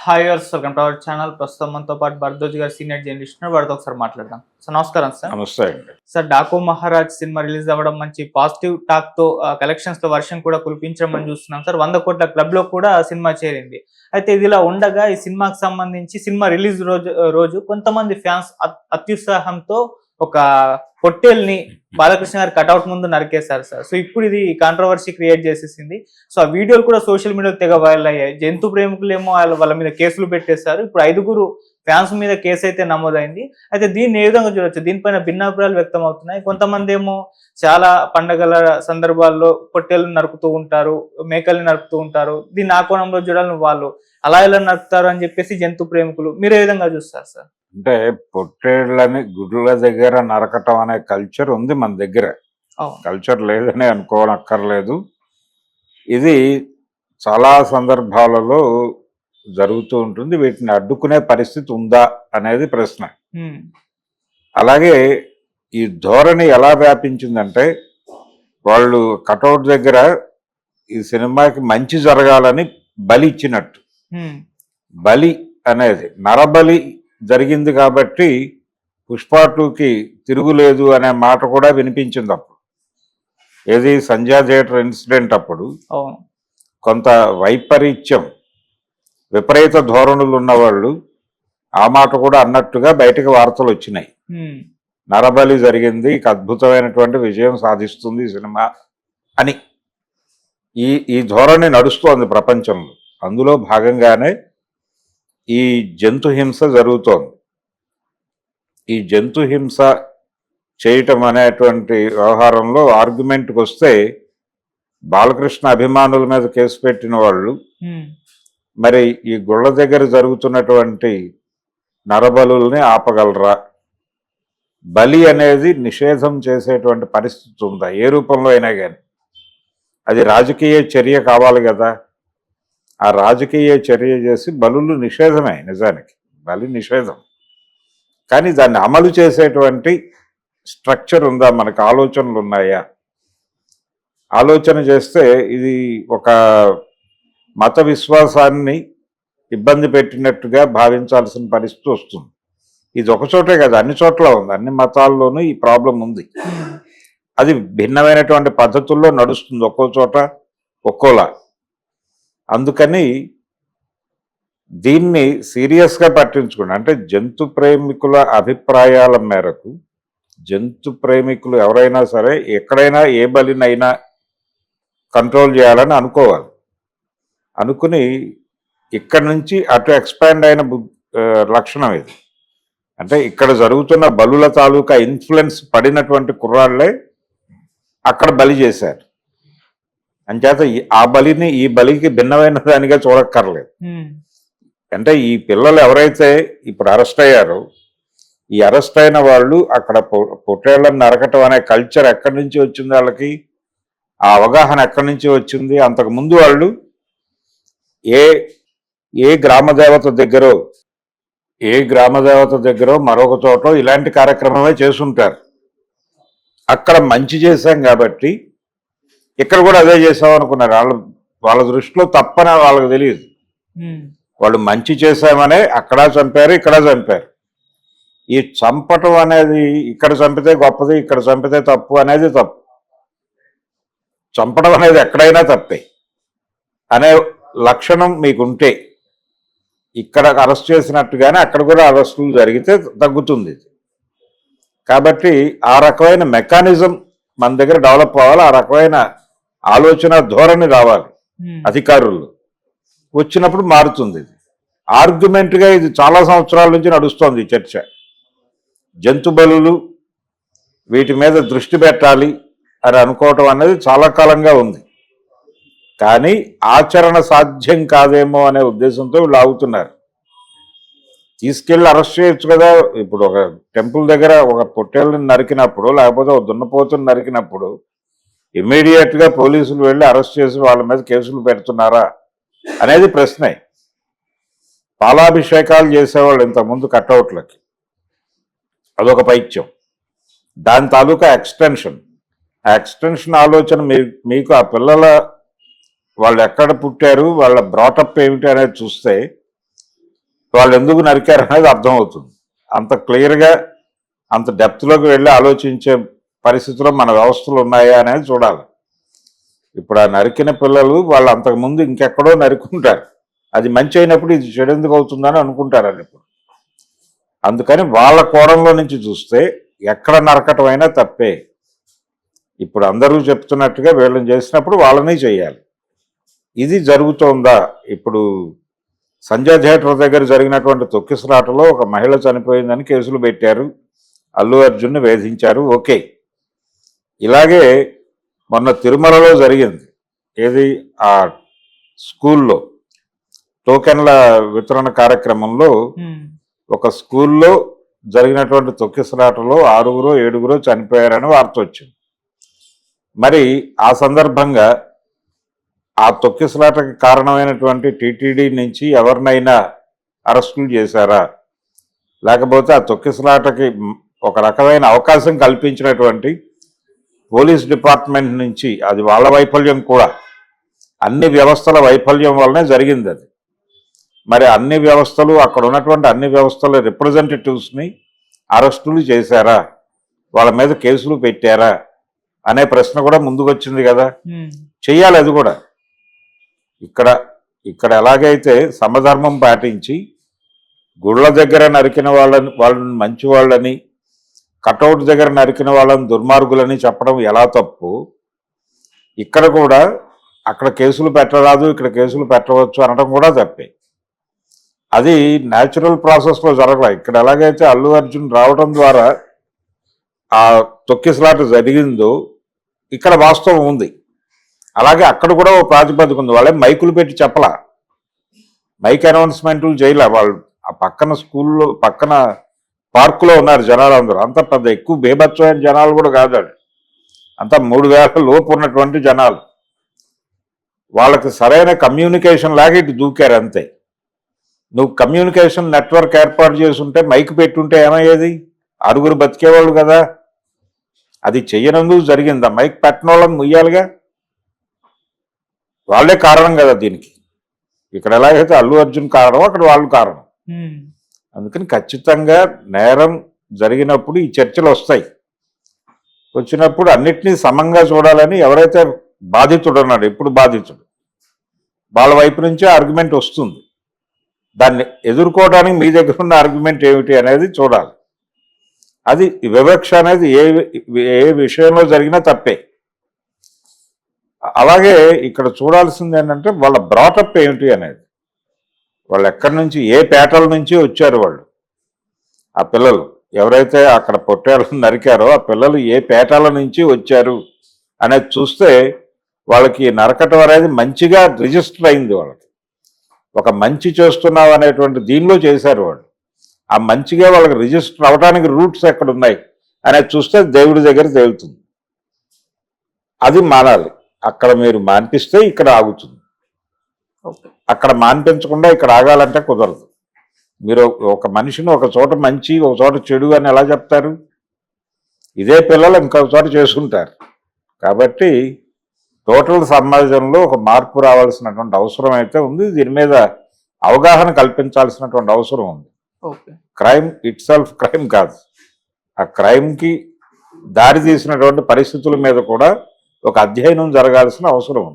Hi yours welcome to our channel. ప్రస్తుతం మనతో పాటు భరద్వాజ్ గారు సీనియర్ జర్నలిస్ట్ ఉన్నారు. వారితో ఒకసారి మాట్లాడదాం. సార్ నమస్కారం సార్. నమస్తే అండి. Sir Daaku Maharaj cinema release అవ్వడం మంచి పాజిటివ్ టాక్ తో కలెక్షన్స్ లో వర్షం కూడా కురిపించడం చూస్తున్నాం సార్. 100 కోట్ల క్లబ్ లో కూడా సినిమా చేరింది. అయితే ఇదిలా ఉండగా ఈ సినిమాకి సంబంధించి సినిమా రిలీజ్ రోజు కొంతమంది ఫ్యాన్స్ అత్యుత్సాహంతో ఒక పొట్టేల్ని బాలకృష్ణ గారి కటౌట్ ముందు నరికేశారు సార్. సో ఇప్పుడు ఇది కాంట్రవర్సీ క్రియేట్ చేసేసింది. సో ఆ వీడియోలు కూడా సోషల్ మీడియాలో తెగ వైరల్ అయ్యాయి. జంతు ప్రేమికులేమో వాళ్ళ మీద కేసులు పెట్టేశారు. ఇప్పుడు 5 ఫ్యాన్స్ మీద కేసు అయితే నమోదైంది. అయితే దీన్ని ఏ విధంగా చూడొచ్చు? దీనిపైన భిన్నాభిప్రాయాలు వ్యక్తం అవుతున్నాయి. కొంతమంది ఏమో చాలా పండగల సందర్భాల్లో పొట్టేళ్ళని నరుకుతూ ఉంటారు, మేకల్ని నరుకుతూ ఉంటారు. దీన్ని ఆ కోణంలో చూడాలని వాళ్ళు అలా ఎలా నరుకుతారు అని చెప్పేసి జంతు ప్రేమికులు. మీరు ఏ విధంగా చూస్తారు సార్? అంటే పొట్టేళ్లని గుడ్ల దగ్గర నరకటం అనే కల్చర్ ఉంది మన దగ్గర. కల్చర్ లేదని అనుకోనక్కర్లేదు. ఇది చాలా సందర్భాలలో జరుగుతూ ఉంటుంది. వీటిని అడ్డుకునే పరిస్థితి ఉందా అనేది ప్రశ్న. అలాగే ఈ ధోరణి ఎలా వ్యాపించిందంటే, వాళ్ళు కటౌట్ దగ్గర ఈ సినిమాకి మంచి జరగాలని బలి ఇచ్చినట్టు. బలి అనేది నరబలి జరిగింది కాబట్టి పుష్ప 2కి తిరుగులేదు అనే మాట కూడా వినిపించింది అప్పుడు. ఏది సంజయ్ థియేటర్ ఇన్సిడెంట్ అప్పుడు కొంత వైపరీత్యం, విపరీత ధోరణులు ఉన్నవాళ్ళు ఆ మాట కూడా అన్నట్టుగా బయటకు వార్తలు వచ్చినాయి. నరబలి జరిగింది, అద్భుతమైనటువంటి విజయం సాధిస్తుంది సినిమా అని ఈ ధోరణి నడుస్తోంది ప్రపంచంలో. అందులో భాగంగానే ఈ జంతు హింస జరుగుతోంది. ఈ జంతు హింస చేయటం అనేటువంటి వ్యవహారంలో ఆర్గ్యుమెంట్కి వస్తే, బాలకృష్ణ అభిమానుల మీద కేసు పెట్టిన వాళ్ళు మరి ఈ గుళ్ళ దగ్గర జరుగుతున్నటువంటి నరబలుల్ని ఆపగలరా? బలి అనేది నిషేధం చేసేటువంటి పరిస్థితి ఉందా ఏ రూపంలో అయినా కానీ? అది రాజకీయ చర్య కావాలి కదా. ఆ రాజకీయ చర్య చేసి బలులు నిషేధమే, నిజానికి బలి నిషేధం. కానీ దాన్ని అమలు చేసేటువంటి స్ట్రక్చర్ ఉందా? మనకు ఆలోచనలు ఉన్నాయా? ఆలోచన చేస్తే ఇది ఒక మత విశ్వాసాన్ని ఇబ్బంది పెట్టినట్టుగా భావించాల్సిన పరిస్థితి వస్తుంది. ఇది ఒక చోటే కదా, అన్ని చోట్ల ఉంది. అన్ని మతాల్లోనూ ఈ ప్రాబ్లం ఉంది. అది భిన్నమైనటువంటి పద్ధతుల్లో నడుస్తుంది, ఒక్కో చోట ఒక్కోలా. అందుకని దీన్ని సీరియస్గా పట్టించుకోండి. అంటే జంతు ప్రేమికుల అభిప్రాయాల మేరకు, జంతు ప్రేమికులు ఎవరైనా సరే ఎక్కడైనా ఏ బలినైనా కంట్రోల్ చేయాలని అనుకోవాలి. అనుకుని ఇక్కడి నుంచి అటు ఎక్స్పాండ్ అయిన లక్షణం ఇది. అంటే ఇక్కడ జరుగుతున్న బలుల తాలూకా ఇన్ఫ్లుయెన్స్ పడినటువంటి కుర్రాళ్లే అక్కడ బలి చేశారు. అంచేత ఆ బలిని ఈ బలికి భిన్నమైన దానిగా చూడక్కర్లేదు. అంటే ఈ పిల్లలు ఎవరైతే ఇప్పుడు అరెస్ట్ అయ్యారో, ఈ అరెస్ట్ అయిన వాళ్ళు అక్కడ పొట్టేళ్లను నరకటం అనే కల్చర్ ఎక్కడి నుంచి వచ్చింది, వాళ్ళకి ఆ అవగాహన ఎక్కడి నుంచి వచ్చింది? అంతకుముందు వాళ్ళు ఏ గ్రామదేవత దగ్గర మరొక చోట ఇలాంటి కార్యక్రమమే చేసుంటారు. అక్కడ మంచి చేశాం కాబట్టి ఇక్కడ కూడా అదే చేసాం అనుకున్నారు. వాళ్ళ దృష్టిలో తప్పని వాళ్ళకి తెలియదు. వాళ్ళు మంచి చేశామనే అక్కడ చంపారు, ఇక్కడ చంపారు. ఈ చంపటం అనేది ఇక్కడ చంపితే గొప్పది, ఇక్కడ చంపితే తప్పు అనేది తప్పు. చంపడం అనేది ఎక్కడైనా తప్పే అనే లక్షణం మీకుంటే, ఇక్కడ అరెస్ట్ చేసినట్టుగానే అక్కడ కూడా అరెస్టులు జరిగితే తగ్గుతుంది. కాబట్టి ఆ రకమైన మెకానిజం మన దగ్గర డెవలప్ అవ్వాలి. ఆ రకమైన ఆలోచన ధోరణి రావాలి అధికారులు. వచ్చినప్పుడు మారుతుంది. ఆర్గ్యుమెంట్గా ఇది చాలా సంవత్సరాల నుంచి నడుస్తోంది చర్చ. జంతు బలులు, వీటి మీద దృష్టి పెట్టాలి అని అనుకోవటం అనేది చాలా కాలంగా ఉంది. కానీ ఆచరణ సాధ్యం కాదేమో అనే ఉద్దేశంతో వీళ్ళు ఆగుతున్నారు. తీసుకెళ్ళి అరెస్ట్ చేయొచ్చు కదా. ఇప్పుడు ఒక టెంపుల్ దగ్గర ఒక పొట్టేళ్ళని నరికినప్పుడు, లేకపోతే ఒక దున్నపోతుని నరికినప్పుడు ఇమ్మీడియట్గా పోలీసులు వెళ్ళి అరెస్ట్ చేసి వాళ్ళ మీద కేసులు పెడుతున్నారా అనేది ప్రశ్నే. పాలాభిషేకాలు చేసేవాళ్ళు ఇంతకుముందు కట్అవుట్లకి, అదొక పైత్యం. దాని తాలూకా ఎక్స్టెన్షన్, ఆ ఎక్స్టెన్షన్ ఆలోచన మీకు ఆ పిల్లల వాళ్ళు ఎక్కడ పుట్టారు, వాళ్ళ బ్రాటప్ ఏమిటి అనేది చూస్తే వాళ్ళు ఎందుకు నరికారు అనేది అర్థమవుతుంది. అంత క్లియర్గా అంత డెప్త్లోకి వెళ్ళి ఆలోచించే పరిస్థితిలో మన వ్యవస్థలు ఉన్నాయా అనేది చూడాలి. ఇప్పుడు ఆ నరికిన పిల్లలు వాళ్ళు అంతకుముందు ఇంకెక్కడో నరుకుంటారు, అది మంచి అయినప్పుడు ఇది చెడు ఎందుకు అవుతుందని అనుకుంటారని. ఇప్పుడు అందుకని వాళ్ళ కోణంలో నుంచి చూస్తే ఎక్కడ నరకటం అయినా తప్పే. ఇప్పుడు అందరూ చెప్తున్నట్టుగా వీళ్ళని చేసినప్పుడు వాళ్ళని చేయాలి. ఇది జరుగుతోందా? ఇప్పుడు సంజయ్ థియేటర్ దగ్గర జరిగినటువంటి తొక్కిసలాటలో ఒక మహిళ చనిపోయిందని కేసులు పెట్టారు, అల్లు అర్జున్ని వేధించారు, ఓకే. ఇలాగే మొన్న తిరుమలలో జరిగింది, ఏది ఆ స్కూల్లో టోకెన్ల వితరణ కార్యక్రమంలో ఒక స్కూల్లో జరిగినటువంటి తొక్కిసలాటలో 6గురో 7గురో చనిపోయారని వార్త వచ్చింది. మరి ఆ సందర్భంగా ఆ తొక్కిసలాటకి కారణమైనటువంటి టీటీడీ నుంచి ఎవరినైనా అరెస్టులు చేశారా, లేకపోతే ఆ తొక్కిసలాటకి ఒక రకమైన అవకాశం కల్పించినటువంటి పోలీస్ డిపార్ట్మెంట్ నుంచి, అది వాళ్ళ వైఫల్యం కూడా, అన్ని వ్యవస్థల వైఫల్యం వల్లనే జరిగింది అది. మరి అన్ని వ్యవస్థలు, అక్కడ ఉన్నటువంటి అన్ని వ్యవస్థల రిప్రజెంటేటివ్స్ని అరెస్టులు చేశారా, వాళ్ళ మీద కేసులు పెట్టారా అనే ప్రశ్న కూడా ముందుకు వచ్చింది కదా. చెయ్యాలి అది కూడా. ఇక్కడ ఎలాగైతే సమధర్మం పాటించి గుళ్ళ దగ్గర నరికిన వాళ్ళని మంచి వాళ్ళని, కటౌట్ దగ్గర నరికిన వాళ్ళని దుర్మార్గులని చెప్పడం ఎలా తప్పు, ఇక్కడ కూడా అక్కడ కేసులు పెట్టరాదు ఇక్కడ కేసులు పెట్టవచ్చు అనడం కూడా తప్పే. అది న్యాచురల్ ప్రాసెస్లో జరగలే. ఇక్కడ ఎలాగైతే అల్లు అర్జున్ రావడం ద్వారా ఆ తొక్కిసలాట జరిగిందో ఇక్కడ వాస్తవం ఉంది. అలాగే అక్కడ కూడా ఓ ప్రాతిపదిక ఉంది. వాళ్ళే మైకులు పెట్టి చెప్పలా, మైక్ అనౌన్స్మెంట్లు చేయలే. వాళ్ళు ఆ పక్కన స్కూల్లో పక్కన పార్కులో ఉన్నారు జనాలు అందరూ. అంత పెద్ద ఎక్కువ బేభత్సమైన జనాలు కూడా కాదు, అంతా 3000 లోపు ఉన్నటువంటి జనాలు. వాళ్ళకి సరైన కమ్యూనికేషన్ లాగా ఇటు దూకారు అంతే. నువ్వు కమ్యూనికేషన్ నెట్వర్క్ ఏర్పాటు చేసుంటే, మైక్ పెట్టుంటే ఏమయ్యేది? 6గురు బతికేవాళ్ళు కదా. అది చెయ్యనందుకు జరిగిందా? మైక్ పెట్టిన వాళ్ళని ముయ్యాలిగా, వాళ్ళే కారణం కదా దీనికి. ఇక్కడ ఎలాగైతే అల్లు అర్జున్ కారణం, అక్కడ వాళ్ళు కారణం. అందుకని ఖచ్చితంగా నేరం జరిగినప్పుడు ఈ చర్చలు వస్తాయి. వచ్చినప్పుడు అన్నిటినీ సమంగా చూడాలని, ఎవరైతే బాధితుడు ఉన్నాడు, ఇప్పుడు బాధితుడు, వాళ్ళ వైపు నుంచే ఆర్గ్యుమెంట్ వస్తుంది. దాన్ని ఎదుర్కోవడానికి మీ దగ్గర ఉన్న ఆర్గ్యుమెంట్ ఏమిటి అనేది చూడాలి. అది వివక్ష అనేది ఏ విషయంలో జరిగినా తప్పే. అలాగే ఇక్కడ చూడాల్సింది ఏంటంటే వాళ్ళ బ్రాటప్ ఏమిటి అనేది. వాళ్ళు ఎక్కడి నుంచి, ఏ పేటల నుంచి వచ్చారు వాళ్ళు, ఆ పిల్లలు ఎవరైతే అక్కడ పొట్టేళ్ళను నరికారో ఆ పిల్లలు ఏ పేటల నుంచి వచ్చారు అనేది చూస్తే వాళ్ళకి నరకటం అనేది మంచిగా రిజిస్టర్ అయింది. వాళ్ళకి ఒక మంచి చేస్తున్నావు అనేటువంటి దీనిలో చేశారు వాళ్ళు. ఆ మంచిగా వాళ్ళకి రిజిస్టర్ అవడానికి రూట్స్ ఎక్కడ ఉన్నాయి అనేది చూస్తే దేవుడి దగ్గర తేలుతుంది. అది మానాలి. అక్కడ మీరు మాన్పిస్తే ఇక్కడ ఆగుతుంది, అక్కడ మాన్పించకుండా ఇక్కడ ఆగాలంటే కుదరదు. మీరు ఒక మనిషిని ఒక చోట మంచి ఒక చోట చెడు అని ఎలా చెప్తారు? ఇదే పిల్లలు ఇంకొక చోట చేసుకుంటారు. కాబట్టి టోటల్ సమాజంలో ఒక మార్పు రావాల్సినటువంటి అవసరం అయితే ఉంది. దీని మీద అవగాహన కల్పించాల్సినటువంటి అవసరం ఉంది. క్రైమ్ ఇట్ సెల్ఫ్ క్రైమ్ కాదు, ఆ క్రైమ్కి దారి తీసినటువంటి పరిస్థితుల మీద కూడా ఒక అధ్యయనం జరగాల్సిన అవసరం ఉంది.